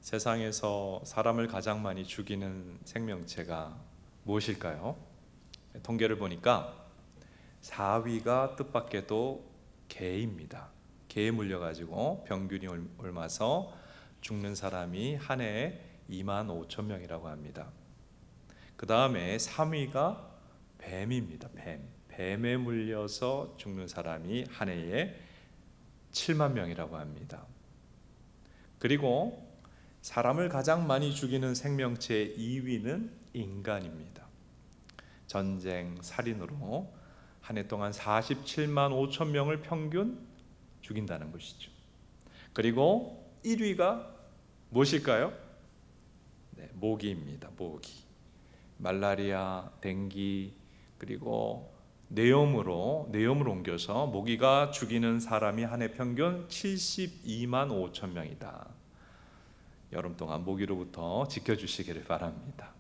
세상에서 사람을 가장 많이 죽이는 생명체가 무엇일까요? 통계를 보니까 4위가 뜻밖에도 개입니다. 개에 물려가지고 평균이 옮아서 죽는 사람이 한 해에 2만 5천 명이라고 합니다. 그 다음에 3위가 뱀입니다. 뱀에 물려서 죽는 사람이 한 해에 7만 명이라고 합니다. 그리고 사람을 가장 많이 죽이는 생명체 2위는 인간입니다. 전쟁, 살인으로 한 해 동안 47만 5천 명을 평균 죽인다는 것이죠. 그리고 1위가 무엇일까요? 모기입니다. 모기. 말라리아, 댕기, 그리고 뇌염으로 옮겨서 모기가 죽이는 사람이 한 해 평균 72만 5천 명이다. 여름 동안 모기로부터 지켜주시기를 바랍니다.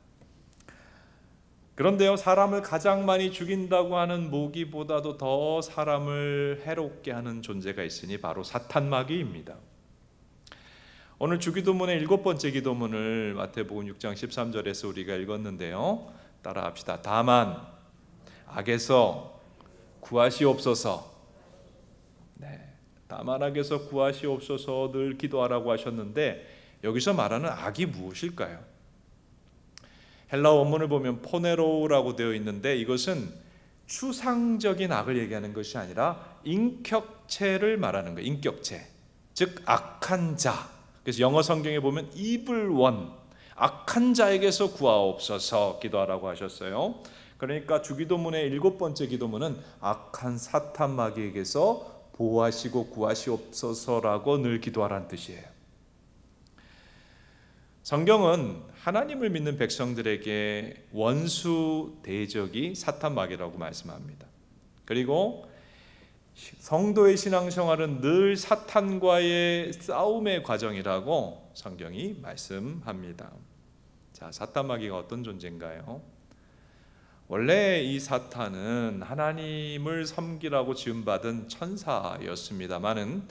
그런데요, 사람을 가장 많이 죽인다고 하는 모기보다도 더 사람을 해롭게 하는 존재가 있으니 바로 사탄마귀입니다. 오늘 주기도문의 7번째 기도문을 마태복음 6장 13절에서 우리가 읽었는데요, 따라합시다. 다만 악에서 구하시옵소서. 다만 악에서 구하시옵소서 늘 기도하라고 하셨는데, 여기서 말하는 악이 무엇일까요? 헬라어 원문을 보면 포네로라고 되어 있는데, 이것은 추상적인 악을 얘기하는 것이 아니라 인격체를 말하는 거예요. 인격체, 즉 악한 자. 그래서 영어 성경에 보면 evil one, 악한 자에게서 구하옵소서 기도하라고 하셨어요. 그러니까 주기도문의 7번째 기도문은 악한 사탄 마귀에게서 보호하시고 구하시옵소서라고 늘 기도하라는 뜻이에요. 성경은 하나님을 믿는 백성들에게 원수 대적이 사탄 마귀라고 말씀합니다. 그리고 성도의 신앙생활은 늘 사탄과의 싸움의 과정이라고 성경이 말씀합니다. 자, 사탄 마귀가 어떤 존재인가요? 원래 이 사탄은 하나님을 섬기라고 지음받은 천사였습니다마는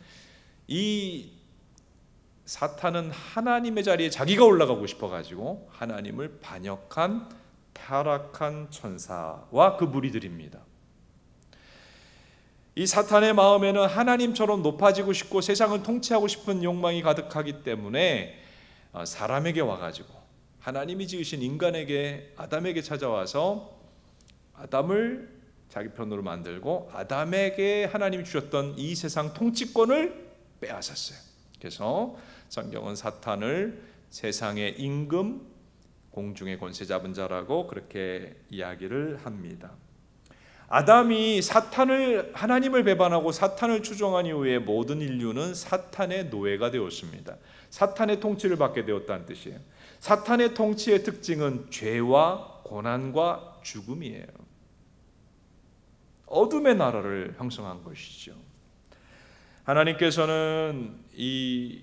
이 사탄은 하나님의 자리에 자기가 올라가고 싶어가지고 하나님을 반역한 타락한 천사와 그 무리들입니다. 이 사탄의 마음에는 하나님처럼 높아지고 싶고 세상을 통치하고 싶은 욕망이 가득하기 때문에 사람에게 와가지고 하나님이 지으신 인간에게, 아담에게 찾아와서 아담을 자기 편으로 만들고 아담에게 하나님이 주셨던 이 세상 통치권을 빼앗았어요. 그래서 성경은 사탄을 세상의 임금, 공중의 권세 잡은 자라고 그렇게 이야기를 합니다. 아담이 하나님을 배반하고 사탄을 추종한 이후에 모든 인류는 사탄의 노예가 되었습니다. 사탄의 통치를 받게 되었다는 뜻이에요. 사탄의 통치의 특징은 죄와 고난과 죽음이에요. 어둠의 나라를 형성한 것이죠. 하나님께서는 이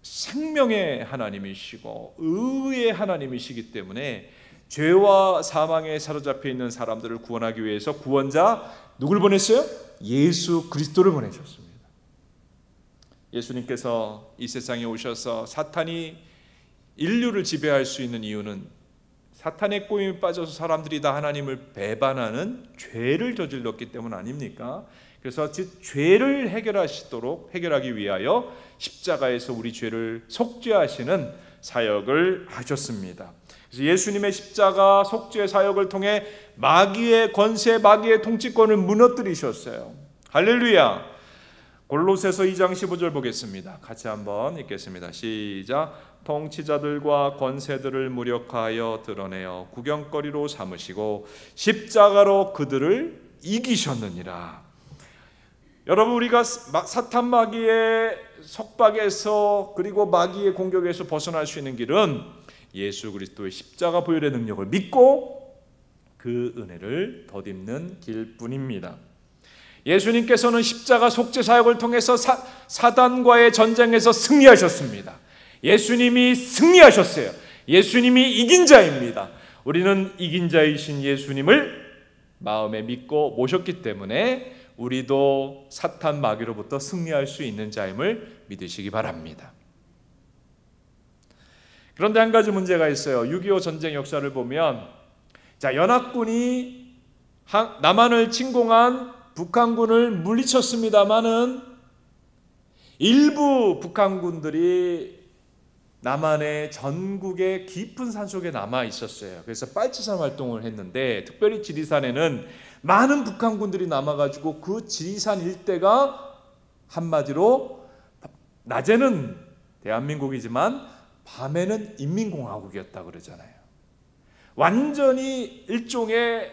생명의 하나님이시고 의의 하나님이시기 때문에 죄와 사망에 사로잡혀 있는 사람들을 구원하기 위해서 구원자 누굴 보냈어요? 예수 그리스도를 보내셨습니다. 예수님께서 이 세상에 오셔서 사탄이 인류를 지배할 수 있는 이유는 사탄의 꼬임에 빠져서 사람들이 다 하나님을 배반하는 죄를 저질렀기 때문 아닙니까? 그래서 죄를 해결하기 위하여 십자가에서 우리 죄를 속죄하시는 사역을 하셨습니다. 그래서 예수님의 십자가 속죄 사역을 통해 마귀의 권세, 마귀의 통치권을 무너뜨리셨어요. 할렐루야. 골로새서 2장 15절 보겠습니다. 같이 한번 읽겠습니다. 시작. 통치자들과 권세들을 무력하여 드러내어 구경거리로 삼으시고 십자가로 그들을 이기셨느니라. 여러분, 우리가 사탄 마귀의 속박에서 그리고 마귀의 공격에서 벗어날 수 있는 길은 예수 그리스도의 십자가 보혈의 능력을 믿고 그 은혜를 덧입는 길뿐입니다. 예수님께서는 십자가 속죄 사역을 통해서 사단과의 전쟁에서 승리하셨습니다. 예수님이 승리하셨어요. 예수님이 이긴 자입니다. 우리는 이긴 자이신 예수님을 마음에 믿고 모셨기 때문에 우리도 사탄 마귀로부터 승리할 수 있는 자임을 믿으시기 바랍니다. 그런데 한 가지 문제가 있어요. 6.25 전쟁 역사를 보면 자, 연합군이 남한을 침공한 북한군을 물리쳤습니다마는 일부 북한군들이 남한의 전국의 깊은 산속에 남아 있었어요. 그래서 빨치산 활동을 했는데 특별히 지리산에는 많은 북한군들이 남아가지고 그 지리산 일대가 한마디로 낮에는 대한민국이지만 밤에는 인민공화국이었다 그러잖아요. 완전히 일종의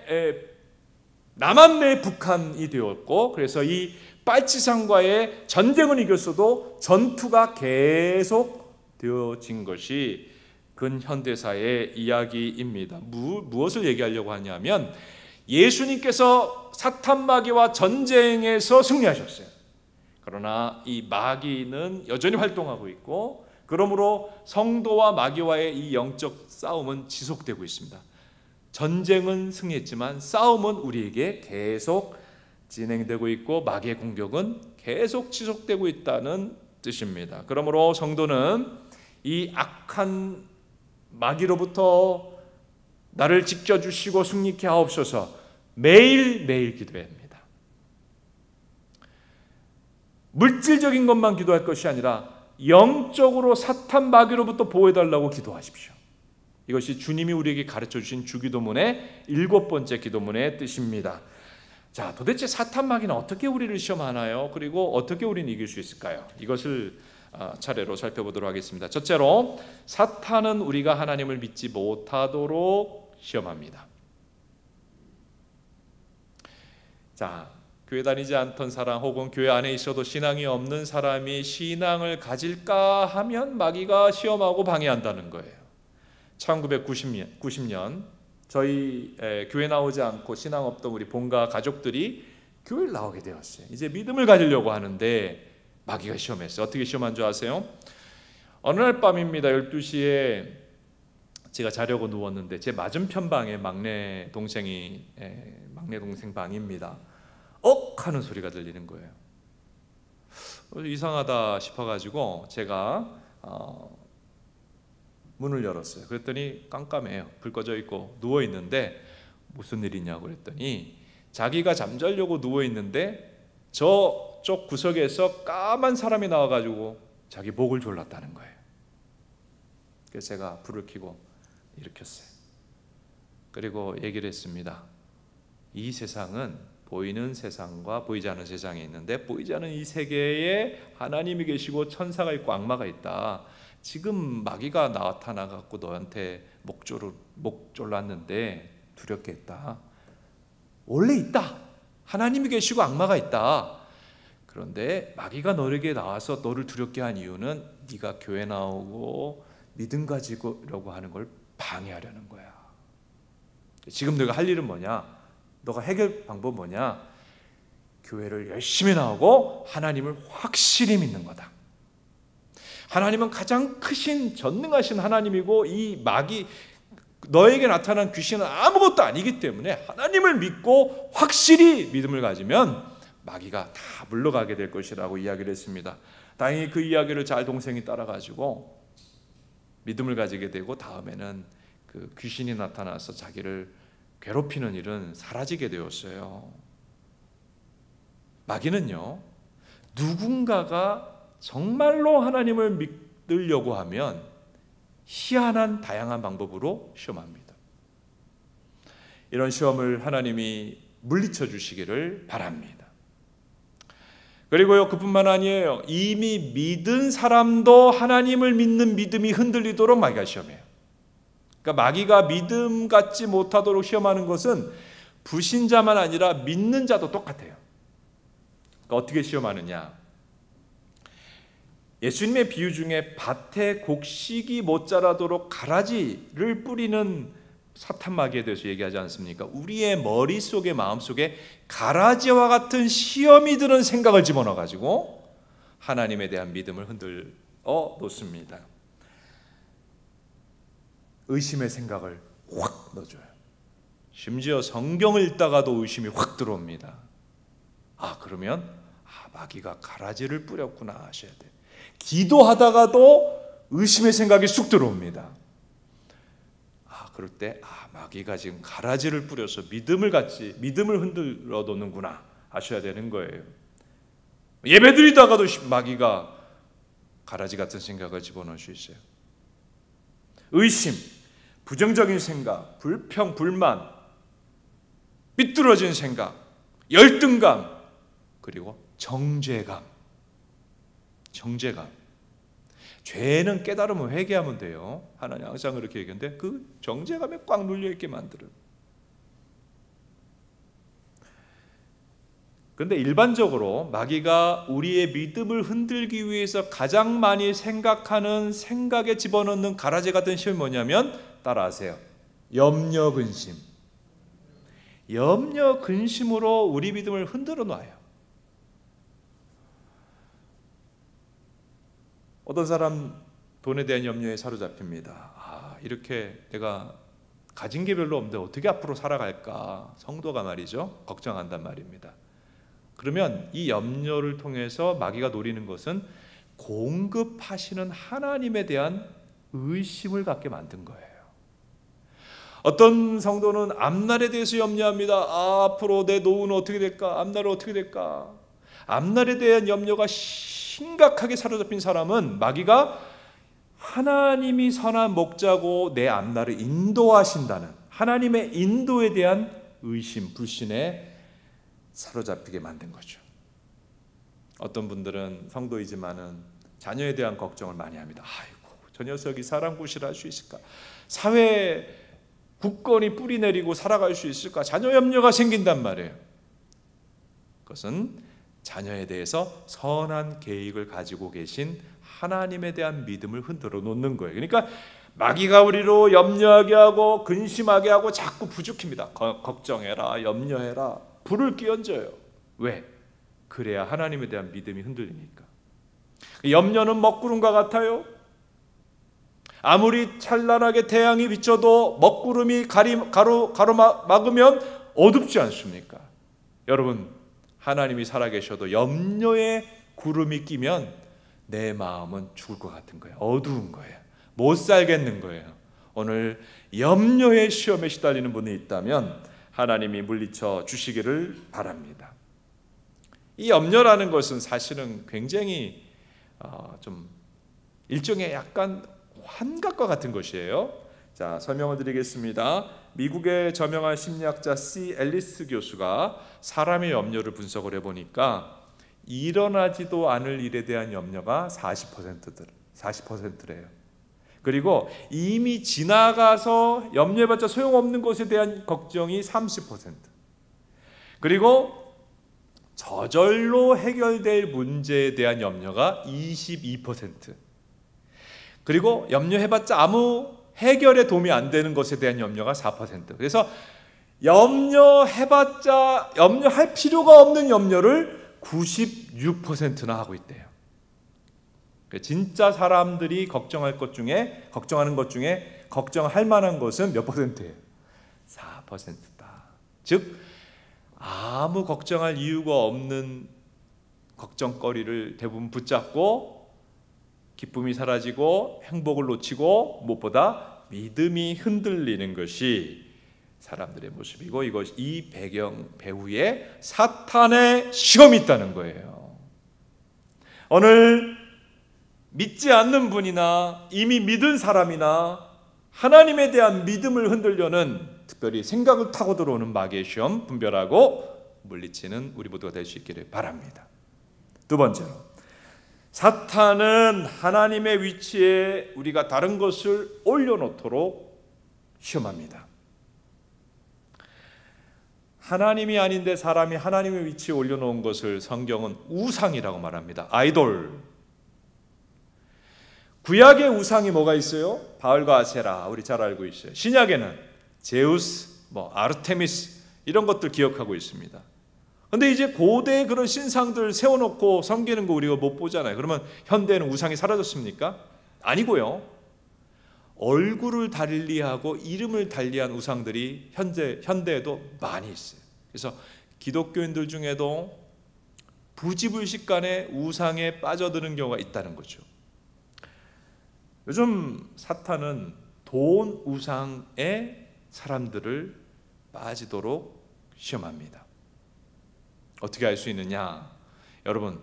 남한 내 북한이 되었고, 그래서 이 빨치산과의 전쟁은 이겼어도 전투가 계속 되어진 것이 근현대사의 이야기입니다. 무엇을 얘기하려고 하냐면 예수님께서 사탄 마귀와 전쟁에서 승리하셨어요. 그러나 이 마귀는 여전히 활동하고 있고, 그러므로 성도와 마귀와의 이 영적 싸움은 지속되고 있습니다. 전쟁은 승리했지만 싸움은 우리에게 계속 진행되고 있고 마귀의 공격은 계속 지속되고 있다는 뜻입니다. 그러므로 성도는 이 악한 마귀로부터 나를 지켜주시고 승리케 하옵소서 매일매일 기도해야 합니다. 물질적인 것만 기도할 것이 아니라 영적으로 사탄 마귀로부터 보호해달라고 기도하십시오. 이것이 주님이 우리에게 가르쳐 주신 주기도문의 7번째 기도문의 뜻입니다. 자, 도대체 사탄 마귀는 어떻게 우리를 시험하나요? 그리고 어떻게 우리는 이길 수 있을까요? 이것을 차례로 살펴보도록 하겠습니다. 첫째로, 사탄은 우리가 하나님을 믿지 못하도록 시험합니다. 자, 교회 다니지 않던 사람 혹은 교회 안에 있어도 신앙이 없는 사람이 신앙을 가질까 하면 마귀가 시험하고 방해한다는 거예요. 1990년 저희 교회 나오지 않고 신앙 없던 우리 본가 가족들이 교회를 나오게 되었어요. 이제 믿음을 가지려고 하는데 마귀가 시험했어요. 어떻게 시험한 줄 아세요? 어느 날 밤입니다. 12시에 제가 자려고 누웠는데 제 맞은편 방에 막내 동생 방입니다. 억 하는 소리가 들리는 거예요. 이상하다 싶어가지고 제가 문을 열었어요. 그랬더니 깜깜해요. 불 꺼져 있고 누워 있는데 무슨 일이냐고 그랬더니 자기가 잠자려고 누워 있는데 저쪽 구석에서 까만 사람이 나와가지고 자기 목을 졸랐다는 거예요. 그래서 제가 불을 켜고 일으켰어요. 그리고 얘기를 했습니다. 이 세상은 보이는 세상과 보이지 않는 세상이 있는데 보이지 않는 이 세계에 하나님이 계시고 천사가 있고 악마가 있다. 지금 마귀가 나타나갖고 너한테 목 졸랐는데 두렵게 했다. 원래 있다. 하나님이 계시고 악마가 있다. 그런데 마귀가 너에게 나와서 너를 두렵게 한 이유는 네가 교회 나오고 믿음 가지려고 하는 걸 방해하려는 거야. 지금 너가 할 일은 뭐냐? 너가 해결 방법 뭐냐? 교회를 열심히 나오고 하나님을 확실히 믿는 거다. 하나님은 가장 크신 전능하신 하나님이고 이 마귀 너에게 나타난 귀신은 아무것도 아니기 때문에 하나님을 믿고 확실히 믿음을 가지면 마귀가 다 물러가게 될 것이라고 이야기를 했습니다. 다행히 그 이야기를 잘 동생이 따라가지고 믿음을 가지게 되고 다음에는 그 귀신이 나타나서 자기를 괴롭히는 일은 사라지게 되었어요. 마귀는요, 누군가가 정말로 하나님을 믿으려고 하면 희한한 다양한 방법으로 시험합니다. 이런 시험을 하나님이 물리쳐 주시기를 바랍니다. 그리고요, 그뿐만 아니에요. 이미 믿은 사람도 하나님을 믿는 믿음이 흔들리도록 마귀가 시험해요. 그러니까 마귀가 믿음 갖지 못하도록 시험하는 것은 불신자만 아니라 믿는 자도 똑같아요. 그러니까 어떻게 시험하느냐? 예수님의 비유 중에 밭에 곡식이 못 자라도록 가라지를 뿌리는 사탄 마귀에 대해서 얘기하지 않습니까? 우리의 머릿속에 마음속에 가라지와 같은 시험이 드는 생각을 집어넣어가지고 하나님에 대한 믿음을 흔들어 놓습니다. 의심의 생각을 확 넣어줘요. 심지어 성경을 읽다가도 의심이 확 들어옵니다. 그러면 마귀가 가라지를 뿌렸구나 하셔야 돼요. 기도하다가도 의심의 생각이 쑥 들어옵니다. 그럴 때 마귀가 지금 가라지를 뿌려서 믿음을 흔들어 놓는구나 아셔야 되는 거예요. 예배드리다가도 마귀가 가라지 같은 생각을 집어넣을 수 있어요. 의심, 부정적인 생각, 불평, 불만, 삐뚤어진 생각, 열등감, 그리고 정죄감. 죄는 깨달으면 회개하면 돼요. 하나님 항상 그렇게 얘기하는데 그 정죄감에 꽉 눌려있게 만들어요. 그런데 일반적으로 마귀가 우리의 믿음을 흔들기 위해서 가장 많이 생각하는 생각에 집어넣는 가라지 같은 시험이 뭐냐면 따라하세요. 염려 근심으로 우리 믿음을 흔들어 놔요. 어떤 사람 돈에 대한 염려에 사로잡힙니다. 이렇게 내가 가진 게 별로 없는데 어떻게 앞으로 살아갈까? 성도가 말이죠. 걱정한단 말입니다. 그러면 이 염려를 통해서 마귀가 노리는 것은 공급하시는 하나님에 대한 의심을 갖게 만든 거예요. 어떤 성도는 앞날에 대해서 염려합니다. 앞으로 내 노후는 어떻게 될까? 앞날은 어떻게 될까? 앞날에 대한 염려가 심각하게 사로잡힌 사람은 마귀가 하나님이 선한 목자고 내 앞날을 인도하신다는 하나님의 인도에 대한 의심, 불신에 사로잡히게 만든 거죠. 어떤 분들은 성도이지만은 자녀에 대한 걱정을 많이 합니다. 저 녀석이 사람 구실할 수 있을까? 사회 굳건히 뿌리 내리고 살아갈 수 있을까? 자녀 염려가 생긴단 말이에요. 그것은 자녀에 대해서 선한 계획을 가지고 계신 하나님에 대한 믿음을 흔들어 놓는 거예요. 그러니까 마귀가 우리로 염려하게 하고 근심하게 하고 자꾸 부추깁니다. 걱정해라, 염려해라, 불을 끼얹어요. 왜? 그래야 하나님에 대한 믿음이 흔들리니까. 염려는 먹구름과 같아요. 아무리 찬란하게 태양이 비쳐도 먹구름이 가로막으면 어둡지 않습니까? 여러분, 하나님이 살아계셔도 염려에 구름이 끼면 내 마음은 죽을 것 같은 거예요. 어두운 거예요. 못 살겠는 거예요. 오늘 염려의 시험에 시달리는 분이 있다면 하나님이 물리쳐 주시기를 바랍니다. 이 염려라는 것은 사실은 굉장히 좀 일종의 약간 환각과 같은 것이에요. 자, 설명을 드리겠습니다. 미국의 저명한 심리학자 C. 앨리스 교수가 사람의 염려를 분석을 해보니까 일어나지도 않을 일에 대한 염려가 40%래요. 그리고 이미 지나가서 염려해봤자 소용없는 것에 대한 걱정이 30%. 그리고 저절로 해결될 문제에 대한 염려가 22%. 그리고 염려해봤자 아무 해결에 도움이 안 되는 것에 대한 염려가 4%. 그래서 염려해봤자 염려할 필요가 없는 염려를 96%나 하고 있대요. 진짜 사람들이 걱정하는 것 중에 걱정할 만한 것은 몇 %예요? 4%다. 즉 아무 걱정할 이유가 없는 걱정거리를 대부분 붙잡고 기쁨이 사라지고 행복을 놓치고 무엇보다 믿음이 흔들리는 것이 사람들의 모습이고 이 배후에 사탄의 시험이 있다는 거예요. 오늘 믿지 않는 분이나 이미 믿은 사람이나 하나님에 대한 믿음을 흔들려는 특별히 생각을 타고 들어오는 마귀의 시험 분별하고 물리치는 우리 모두가 될 수 있기를 바랍니다. 두 번째로, 사탄은 하나님의 위치에 우리가 다른 것을 올려놓도록 시험합니다. 하나님이 아닌데 사람이 하나님의 위치에 올려놓은 것을 성경은 우상이라고 말합니다. 아이돌. 구약의 우상이 뭐가 있어요? 바알과 아세라, 우리 잘 알고 있어요. 신약에는 제우스, 아르테미스 이런 것들 기억하고 있습니다. 근데 이제 고대의 그런 신상들 세워놓고 섬기는 거 우리가 못 보잖아요. 그러면 현대에는 우상이 사라졌습니까? 아니고요. 얼굴을 달리하고 이름을 달리한 우상들이 현대에도 많이 있어요. 그래서 기독교인들 중에도 부지불식간에 우상에 빠져드는 경우가 있다는 거죠. 요즘 사탄은 돈 우상의 사람들을 빠지도록 시험합니다. 어떻게 알 수 있느냐? 여러분,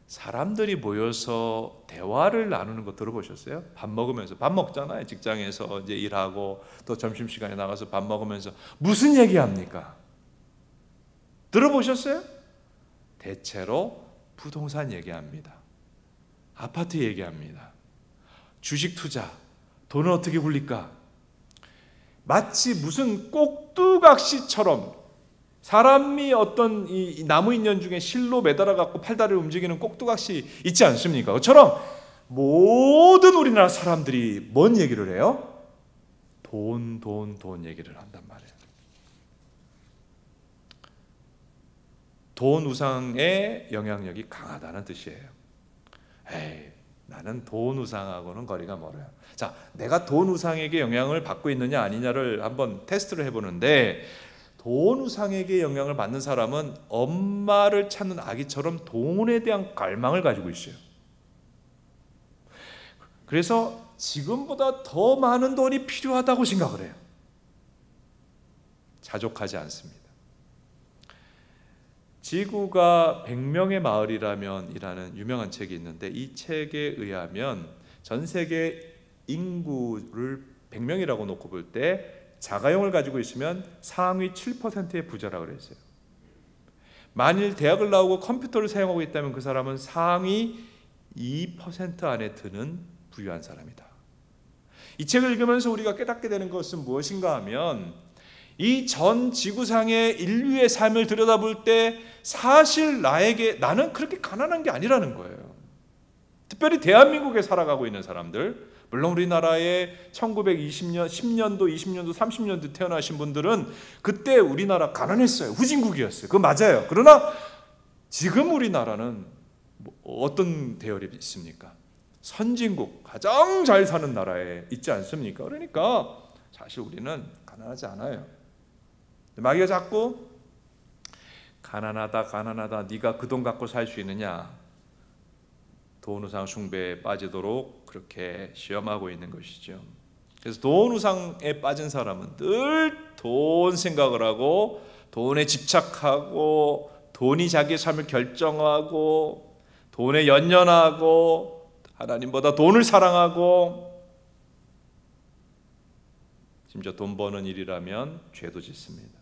사람들이 모여서 대화를 나누는 거 들어보셨어요? 밥 먹으면서, 밥 먹잖아요. 직장에서 이제 일하고 또 점심시간에 나가서 밥 먹으면서 무슨 얘기합니까? 들어보셨어요? 대체로 부동산 얘기합니다. 아파트 얘기합니다. 주식 투자, 돈을 어떻게 굴릴까? 마치 무슨 꼭두각시처럼 사람이 어떤 이 나무 인연 중에 실로 매달아 갖고 팔다리를 움직이는 꼭두각시 있지 않습니까? 그처럼 모든 우리나라 사람들이 뭔 얘기를 해요? 돈 얘기를 한단 말이에요. 돈 우상의 영향력이 강하다는 뜻이에요. 에이, 나는 돈 우상하고는 거리가 멀어요. 자, 내가 돈 우상에게 영향을 받고 있느냐 아니냐를 한번 테스트를 해보는데, 돈 우상에게 영향을 받는 사람은 엄마를 찾는 아기처럼 돈에 대한 갈망을 가지고 있어요. 그래서 지금보다 더 많은 돈이 필요하다고 생각을 해요. 자족하지 않습니다. 지구가 100명의 마을이라면 이라는 유명한 책이 있는데, 이 책에 의하면 전 세계 인구를 100명이라고 놓고 볼 때 자가용을 가지고 있으면 상위 7%의 부자라고 그랬어요. 만일 대학을 나오고 컴퓨터를 사용하고 있다면 그 사람은 상위 2% 안에 드는 부유한 사람이다. 이 책을 읽으면서 우리가 깨닫게 되는 것은 무엇인가 하면, 이 전 지구상의 인류의 삶을 들여다볼 때 사실 나는 그렇게 가난한 게 아니라는 거예요. 특별히 대한민국에 살아가고 있는 사람들, 물론 우리나라에 1920년, 10년도, 20년도, 30년도 태어나신 분들은 그때 우리나라 가난했어요. 후진국이었어요. 그거 맞아요. 그러나 지금 우리나라는 어떤 대열이 있습니까? 선진국, 가장 잘 사는 나라에 있지 않습니까? 그러니까 사실 우리는 가난하지 않아요. 마귀가 자꾸 가난하다 네가 그 돈 갖고 살 수 있느냐, 돈 우상 숭배에 빠지도록 그렇게 시험하고 있는 것이죠. 그래서 돈 우상에 빠진 사람은 늘 돈 생각을 하고 돈에 집착하고 돈이 자기의 삶을 결정하고 돈에 연연하고 하나님보다 돈을 사랑하고, 심지어 돈 버는 일이라면 죄도 짓습니다.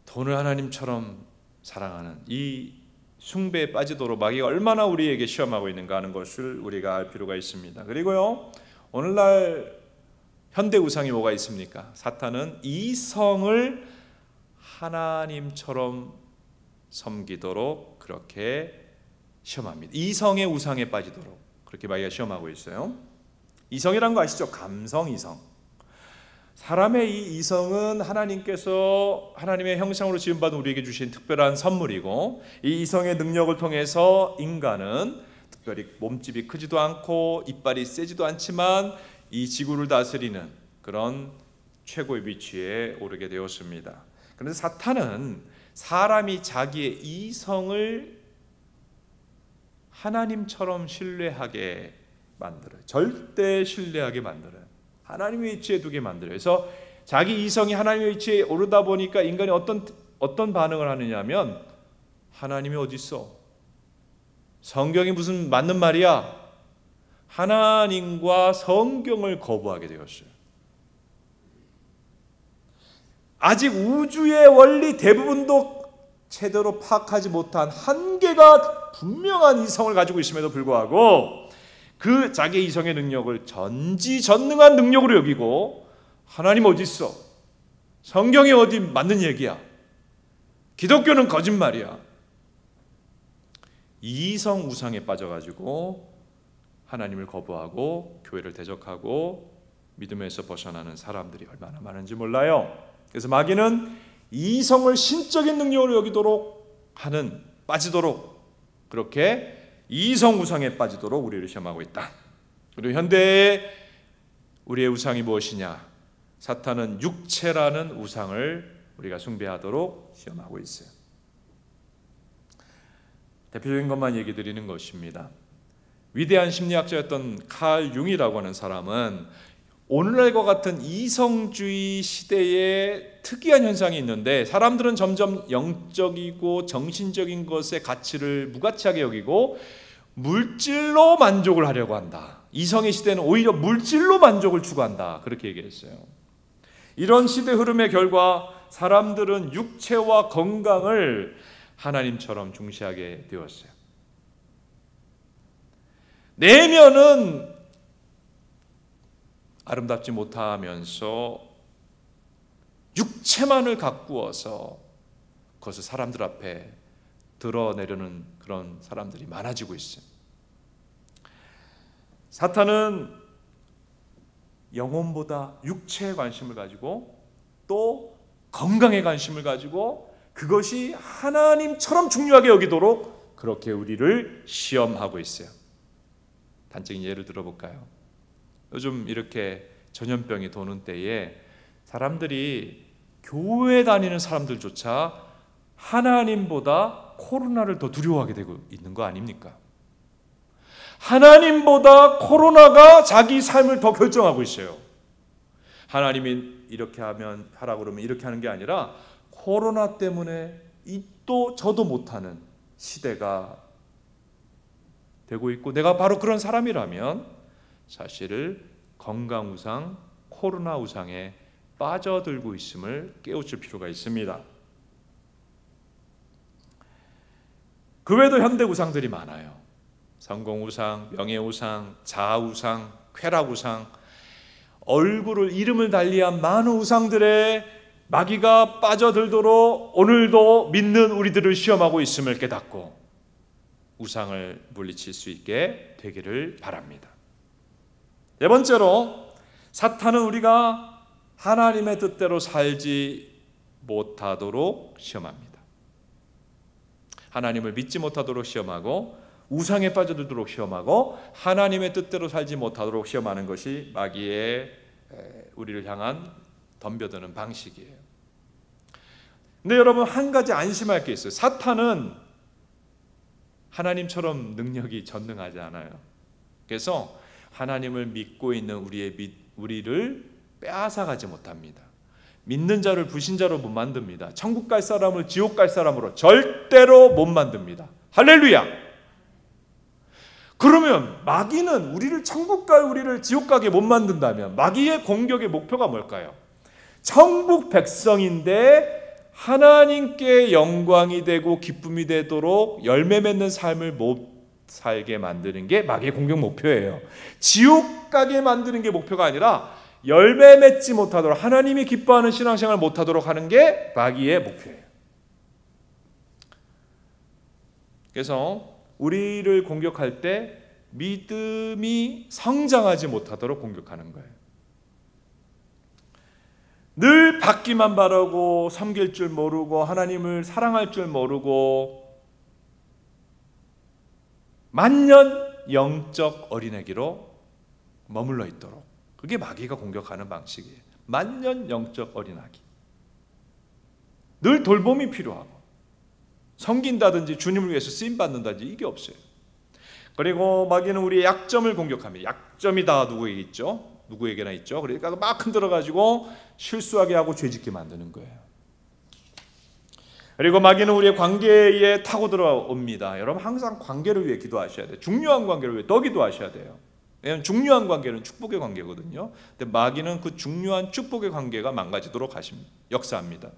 돈을 하나님처럼 사랑하는 이 숭배에 빠지도록 마귀가 얼마나 우리에게 시험하고 있는가 하는 것을 우리가 알 필요가 있습니다. 그리고요, 오늘날 현대 우상이 뭐가 있습니까? 사탄은 이성을 하나님처럼 섬기도록 그렇게 시험합니다. 이성의 우상에 빠지도록 그렇게 마귀가 시험하고 있어요. 이성이란 거 아시죠? 감성 이성. 사람의 이 이성은 하나님께서 하나님의 형상으로 지음받은 우리에게 주신 특별한 선물이고, 이 이성의 능력을 통해서 인간은 특별히 몸집이 크지도 않고 이빨이 세지도 않지만 이 지구를 다스리는 그런 최고의 위치에 오르게 되었습니다. 그런데 사탄은 사람이 자기의 이성을 하나님처럼 신뢰하게 만들어요. 절대 신뢰하게 만들어요. 하나님의 위치에 두게 만들어요. 그래서 자기 이성이 하나님의 위치에 오르다 보니까 인간이 어떤 반응을 하느냐면, 하나님이 어디 있어? 성경이 무슨 맞는 말이야? 하나님과 성경을 거부하게 되었어요. 아직 우주의 원리 대부분도 제대로 파악하지 못한 한계가 분명한 이성을 가지고 있음에도 불구하고 그 자기의 이성의 능력을 전지전능한 능력으로 여기고, 하나님 어디 있어? 성경이 어디 맞는 얘기야? 기독교는 거짓말이야. 이성 우상에 빠져가지고 하나님을 거부하고 교회를 대적하고 믿음에서 벗어나는 사람들이 얼마나 많은지 몰라요. 그래서 마귀는 이성을 신적인 능력으로 여기도록 빠지도록 그렇게 이성 우상에 빠지도록 우리를 시험하고 있다. 그리고 현대의 우리의 우상이 무엇이냐? 사탄은 육체라는 우상을 우리가 숭배하도록 시험하고 있어요. 대표적인 것만 얘기 드리는 것입니다. 위대한 심리학자였던 칼 융이라고 하는 사람은 오늘날과 같은 이성주의 시대에 특이한 현상이 있는데, 사람들은 점점 영적이고 정신적인 것의 가치를 무가치하게 여기고 물질로 만족을 하려고 한다. 이성의 시대는 오히려 물질로 만족을 추구한다. 그렇게 얘기했어요. 이런 시대 흐름의 결과 사람들은 육체와 건강을 하나님처럼 중시하게 되었어요. 내면은 아름답지 못하면서 육체만을 가꾸어서 그것을 사람들 앞에 드러내려는 그런 사람들이 많아지고 있어요. 사탄은 영혼보다 육체에 관심을 가지고 또 건강에 관심을 가지고 그것이 하나님처럼 중요하게 여기도록 그렇게 우리를 시험하고 있어요. 단적인 예를 들어볼까요? 요즘 이렇게 전염병이 도는 때에 사람들이 교회 다니는 사람들조차 하나님보다 코로나를 더 두려워하게 되고 있는 거 아닙니까? 하나님보다 코로나가 자기 삶을 더 결정하고 있어요. 하나님이 이렇게 하라고 그러면 이렇게 하는 게 아니라 코로나 때문에 이도 저도 못하는 시대가 되고 있고, 내가 바로 그런 사람이라면 사실을 건강 우상, 코로나 우상에 빠져들고 있음을 깨우칠 필요가 있습니다. 그 외에도 현대 우상들이 많아요. 성공 우상, 명예 우상, 자아 우상, 쾌락 우상, 얼굴을 이름을 달리한 많은 우상들의 마귀가 빠져들도록 오늘도 믿는 우리들을 시험하고 있음을 깨닫고 우상을 물리칠 수 있게 되기를 바랍니다. 네 번째로, 사탄은 우리가 하나님의 뜻대로 살지 못하도록 시험합니다. 하나님을 믿지 못하도록 시험하고 우상에 빠져들도록 시험하고 하나님의 뜻대로 살지 못하도록 시험하는 것이 마귀의 우리를 향한 덤벼드는 방식이에요. 근데 여러분, 한 가지 안심할 게 있어요. 사탄은 하나님처럼 능력이 전능하지 않아요. 그래서 하나님을 믿고 있는 우리를 빼앗아가지 못합니다. 믿는 자를 불신자로 못 만듭니다. 천국 갈 사람을 지옥 갈 사람으로 절대로 못 만듭니다. 할렐루야! 그러면 마귀는 우리를 천국 갈 우리를 지옥 가게 못 만든다면 마귀의 공격의 목표가 뭘까요? 천국 백성인데 하나님께 영광이 되고 기쁨이 되도록 열매 맺는 삶을 못 살게 만드는 게 마귀의 공격 목표예요. 지옥 가게 만드는 게 목표가 아니라 열매 맺지 못하도록, 하나님이 기뻐하는 신앙생활을 못하도록 하는 게 마귀의 목표예요. 그래서 우리를 공격할 때 믿음이 성장하지 못하도록 공격하는 거예요. 늘 받기만 바라고 섬길 줄 모르고 하나님을 사랑할 줄 모르고 만년 영적 어린애기로 머물러 있도록, 그게 마귀가 공격하는 방식이에요. 만년 영적 어린아기. 늘 돌봄이 필요하고 섬긴다든지 주님을 위해서 쓰임받는다든지 이게 없어요. 그리고 마귀는 우리의 약점을 공격합니다. 약점이 다 누구에게 있죠? 누구에게나 있죠. 그러니까 막 흔들어가지고 실수하게 하고 죄짓게 만드는 거예요. 그리고 마귀는 우리의 관계에 타고 들어옵니다. 여러분, 항상 관계를 위해 기도하셔야 돼요. 중요한 관계를 위해 더 기도하셔야 돼요. 왜냐하면 중요한 관계는 축복의 관계거든요. 근데 마귀는 그 중요한 축복의 관계가 망가지도록 역사합니다.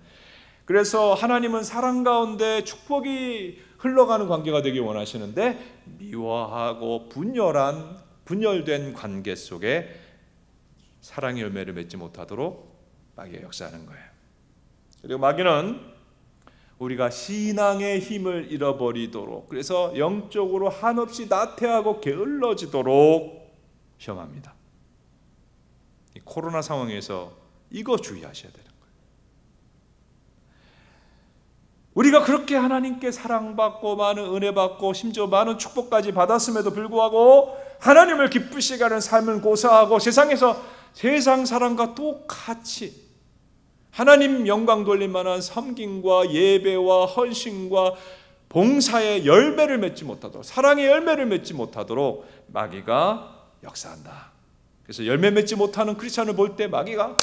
그래서 하나님은 사랑 가운데 축복이 흘러가는 관계가 되길 원하시는데 미워하고 분열된 관계 속에 사랑의 열매를 맺지 못하도록 마귀가 역사하는 거예요. 그리고 마귀는 우리가 신앙의 힘을 잃어버리도록, 그래서 영적으로 한없이 나태하고 게을러지도록 시험합니다. 이 코로나 상황에서 이거 주의하셔야 돼요. 우리가 그렇게 하나님께 사랑받고 많은 은혜 받고 심지어 많은 축복까지 받았음에도 불구하고 하나님을 기쁘시게 하는 삶을 고사하고 세상에서 세상 사람과 똑같이 하나님 영광 돌릴 만한 섬김과 예배와 헌신과 봉사의 열매를 맺지 못하도록, 사랑의 열매를 맺지 못하도록 마귀가 역사한다. 그래서 열매 맺지 못하는 크리스찬을 볼 때 마귀가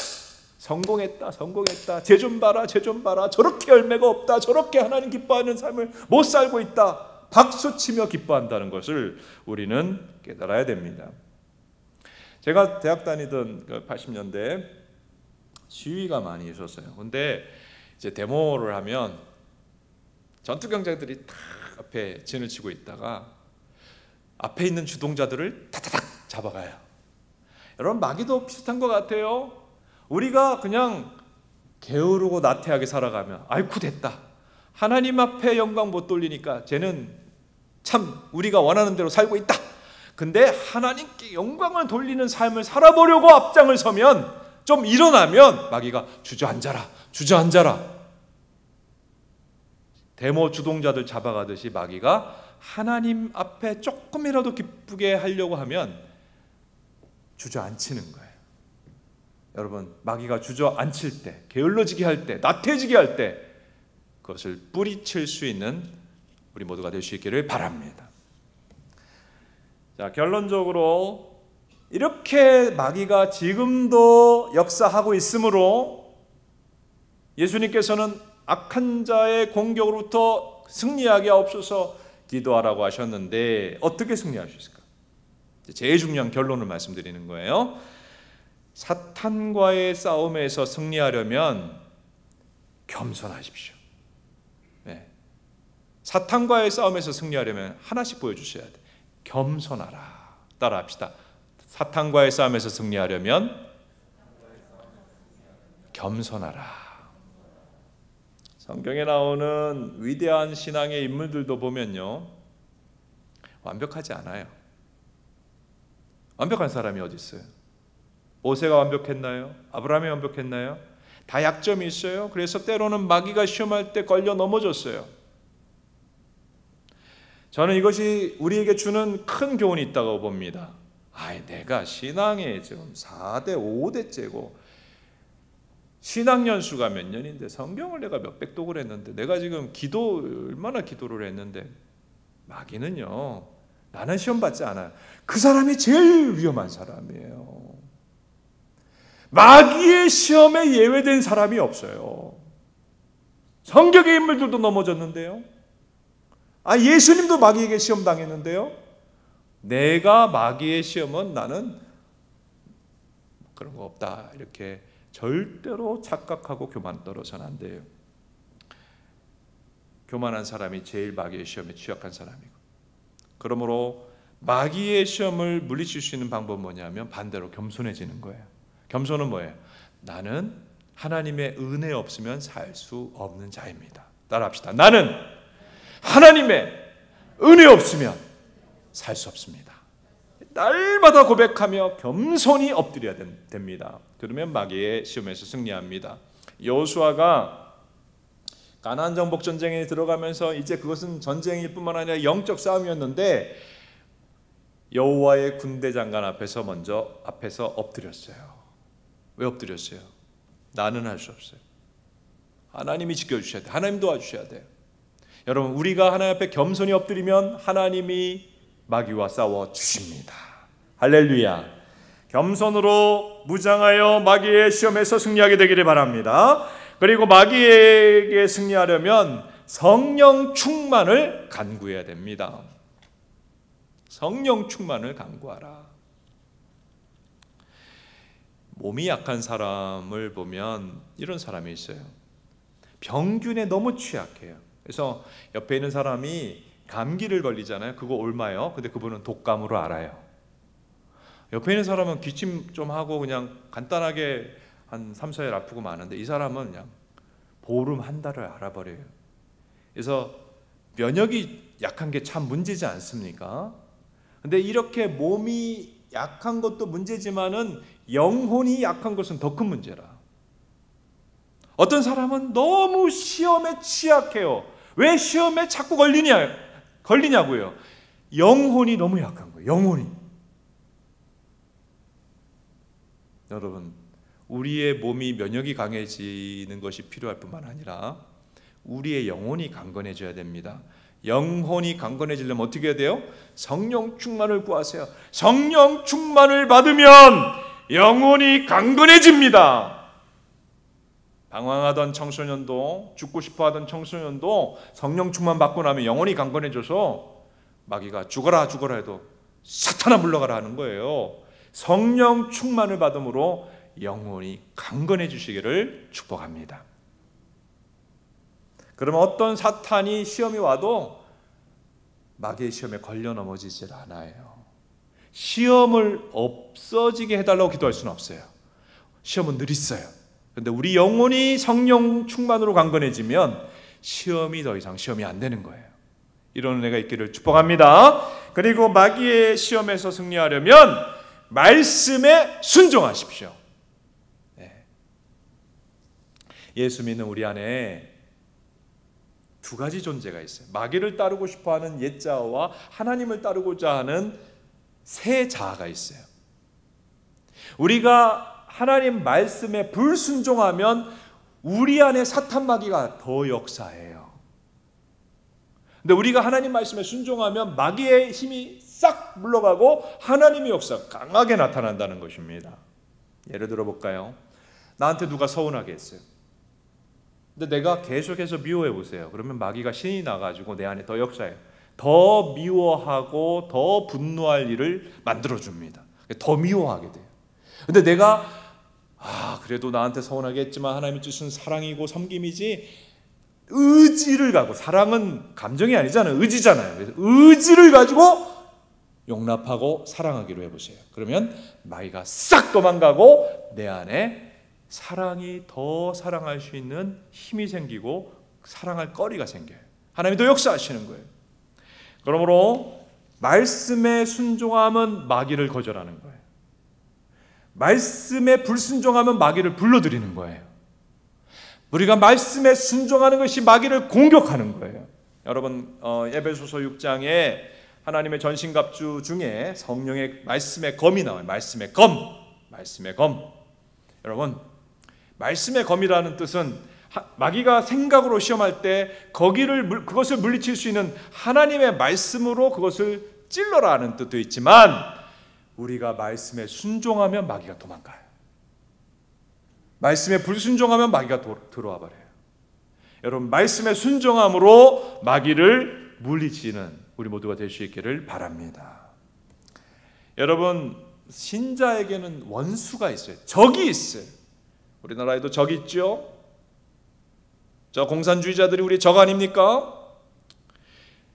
성공했다, 성공했다, 쟤 좀 봐라, 쟤 좀 봐라, 저렇게 열매가 없다, 저렇게 하나님 기뻐하는 삶을 못 살고 있다, 박수치며 기뻐한다는 것을 우리는 깨달아야 됩니다. 제가 대학 다니던 80년대 시위가 많이 있었어요. 근데 이제 데모를 하면 전투경장들이 딱 앞에 진을 치고 있다가 앞에 있는 주동자들을 타타닥 잡아가요. 여러분, 마귀도 비슷한 것 같아요. 우리가 그냥 게으르고 나태하게 살아가면 아이쿠 됐다, 하나님 앞에 영광 못 돌리니까 쟤는 참 우리가 원하는 대로 살고 있다. 근데 하나님께 영광을 돌리는 삶을 살아보려고 앞장을 서면, 좀 일어나면 마귀가 주저앉아라, 주저앉아라. 데모 주동자들 잡아가듯이 마귀가 하나님 앞에 조금이라도 기쁘게 하려고 하면 주저앉히는 거예요. 여러분, 마귀가 주저앉힐 때, 게을러지게 할 때, 나태해지게 할 때 그것을 뿌리칠 수 있는 우리 모두가 될 수 있기를 바랍니다. 자, 결론적으로 이렇게 마귀가 지금도 역사하고 있으므로 예수님께서는 악한 자의 공격으로부터 승리하게 하옵소서 기도하라고 하셨는데 어떻게 승리할 수 있을까? 제일 중요한 결론을 말씀드리는 거예요. 사탄과의 싸움에서 승리하려면 겸손하십시오. 네. 사탄과의 싸움에서 승리하려면 하나씩 보여주셔야 돼. 겸손하라. 따라합시다. 사탄과의 싸움에서 승리하려면 겸손하라. 성경에 나오는 위대한 신앙의 인물들도 보면요, 완벽하지 않아요. 완벽한 사람이 어디 있어요? 모세가 완벽했나요? 아브라함이 완벽했나요? 다 약점이 있어요. 그래서 때로는 마귀가 시험할 때 걸려 넘어졌어요. 저는 이것이 우리에게 주는 큰 교훈이 있다고 봅니다. 내가 신앙에 지금 4대 5대째고 신학년 수가 몇 년인데 성경을 내가 몇백 독을 했는데, 내가 지금 얼마나 기도를 했는데, 마귀는요, 나는 시험 받지 않아요. 그 사람이 제일 위험한 사람이에요. 마귀의 시험에 예외된 사람이 없어요. 성경의 인물들도 넘어졌는데요. 예수님도 마귀에게 시험 당했는데요. 내가 마귀의 시험은 나는 그런 거 없다, 이렇게 절대로 착각하고 교만 떨어서는 안 돼요. 교만한 사람이 제일 마귀의 시험에 취약한 사람이고, 그러므로 마귀의 시험을 물리칠 수 있는 방법은 뭐냐면 반대로 겸손해지는 거예요. 겸손은 뭐예요? 나는 하나님의 은혜 없으면 살 수 없는 자입니다. 따라합시다. 나는 하나님의 은혜 없으면 살 수 없습니다. 날마다 고백하며 겸손히 엎드려야 됩니다. 그러면 마귀의 시험에서 승리합니다. 여호수아가 가나안 정복 전쟁에 들어가면서 이제 그것은 전쟁일 뿐만 아니라 영적 싸움이었는데, 여호와의 군대 장관 앞에서 엎드렸어요. 왜 엎드렸어요? 나는 할 수 없어요. 하나님이 지켜주셔야 돼요. 하나님 도와주셔야 돼요. 여러분, 우리가 하나님 앞에 겸손히 엎드리면 하나님이 마귀와 싸워 주십니다. 할렐루야. 겸손으로 무장하여 마귀의 시험에서 승리하게 되기를 바랍니다. 그리고 마귀에게 승리하려면 성령 충만을 간구해야 됩니다. 성령 충만을 간구하라. 몸이 약한 사람을 보면 이런 사람이 있어요. 병균에 너무 취약해요. 그래서 옆에 있는 사람이 감기를 걸리잖아요. 그거 옮아요. 근데 그분은 독감으로 알아요. 옆에 있는 사람은 기침 좀 하고 그냥 간단하게 한 3, 4일 아프고 마는데, 이 사람은 그냥 보름 한 달을 알아버려요. 그래서 면역이 약한 게 참 문제지 않습니까? 근데 이렇게 몸이 약한 것도 문제지만은 영혼이 약한 것은 더 큰 문제라. 어떤 사람은 너무 시험에 취약해요. 왜 시험에 자꾸 걸리냐고요. 영혼이 너무 약한 거예요. 영혼이. 여러분, 우리의 몸이 면역이 강해지는 것이 필요할 뿐만 아니라 우리의 영혼이 강건해져야 됩니다. 영혼이 강건해지려면 어떻게 해야 돼요? 성령 충만을 구하세요. 성령 충만을 받으면 영혼이 강건해집니다. 방황하던 청소년도, 죽고 싶어하던 청소년도 성령 충만 받고 나면 영혼이 강건해져서 마귀가 죽어라 죽어라 해도 사탄아 물러가라 하는 거예요. 성령 충만을 받음으로 영혼이 강건해지시기를 축복합니다. 그러면 어떤 사탄이 시험이 와도 마귀의 시험에 걸려 넘어지질 않아요. 시험을 없어지게 해달라고 기도할 수는 없어요. 시험은 늘 있어요. 그런데 우리 영혼이 성령 충만으로 강건해지면 시험이 더 이상 시험이 안 되는 거예요. 이런 은혜가 있기를 축복합니다. 그리고 마귀의 시험에서 승리하려면 말씀에 순종하십시오. 네. 예수 믿는 우리 안에 두 가지 존재가 있어요. 마귀를 따르고 싶어하는 옛 자아와 하나님을 따르고자 하는 새 자아가 있어요. 우리가 하나님 말씀에 불순종하면 우리 안에 사탄 마귀가 더 역사해요. 근데 우리가 하나님 말씀에 순종하면 마귀의 힘이 싹 물러가고 하나님의 역사가 강하게 나타난다는 것입니다. 예를 들어 볼까요? 나한테 누가 서운하게 했어요. 근데 내가 계속해서 미워해 보세요. 그러면 마귀가 신이 나가지고 내 안에 더 역사해요. 더 미워하고 더 분노할 일을 만들어줍니다. 더 미워하게 돼요. 근데 내가 그래도 나한테 서운하게 했지만 하나님의 뜻은 사랑이고 섬김이지, 의지를 가고, 사랑은 감정이 아니잖아요. 의지잖아요. 그래서 의지를 가지고 용납하고 사랑하기로 해보세요. 그러면 마귀가 싹 도망가고 내 안에 사랑이 더 사랑할 수 있는 힘이 생기고 사랑할 거리가 생겨요. 하나님이 더 역사하시는 거예요. 그러므로 말씀에 순종하면 마귀를 거절하는 거예요. 말씀에 불순종하면 마귀를 불러들이는 거예요. 우리가 말씀에 순종하는 것이 마귀를 공격하는 거예요. 여러분, 에베소서 6장에 하나님의 전신갑주 중에 성령의 말씀의 검이 나와요. 말씀의 검. 여러분, 말씀의 검이라는 뜻은 마귀가 생각으로 시험할 때 그것을 물리칠 수 있는 하나님의 말씀으로 그것을 찔러라는 뜻도 있지만, 우리가 말씀에 순종하면 마귀가 도망가요. 말씀에 불순종하면 마귀가 들어와 버려요. 여러분, 말씀에 순종함으로 마귀를 물리치는 우리 모두가 될 수 있기를 바랍니다. 여러분, 신자에게는 원수가 있어요. 적이 있어요. 우리나라에도 적이 있죠. 저 공산주의자들이 우리 적 아닙니까?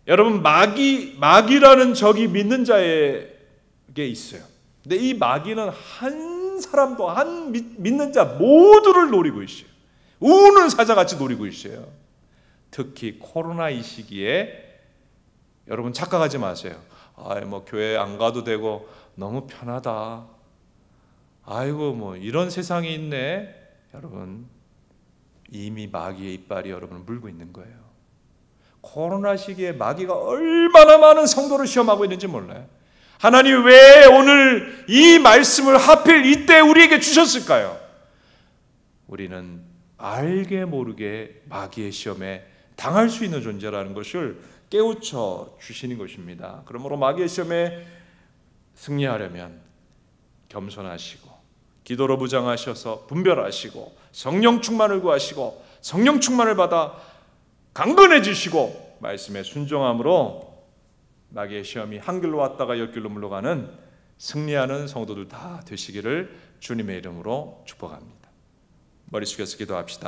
여러분, 마귀라는 적이 믿는 자에게 있어요. 근데 이 마귀는 한 사람도, 한 믿는 자 모두를 노리고 있어요. 우는 사자같이 노리고 있어요. 특히 코로나 이 시기에 여러분 착각하지 마세요. 교회 안 가도 되고 너무 편하다. 아이고 이런 세상이 있네. 여러분, 이미 마귀의 이빨이 여러분을 물고 있는 거예요. 코로나 시기에 마귀가 얼마나 많은 성도를 시험하고 있는지 몰라요. 하나님 왜 오늘 이 말씀을 하필 이때 우리에게 주셨을까요? 우리는 알게 모르게 마귀의 시험에 당할 수 있는 존재라는 것을 깨우쳐 주시는 것입니다. 그러므로 마귀의 시험에 승리하려면 겸손하시고 기도로 무장하셔서 분별하시고 성령 충만을 구하시고 성령 충만을 받아 강건해지시고 말씀에 순종함으로 마귀의 시험이 한 길로 왔다가 열 길로 물러가는 승리하는 성도들 다 되시기를 주님의 이름으로 축복합니다. 머리 숙여서 기도합시다.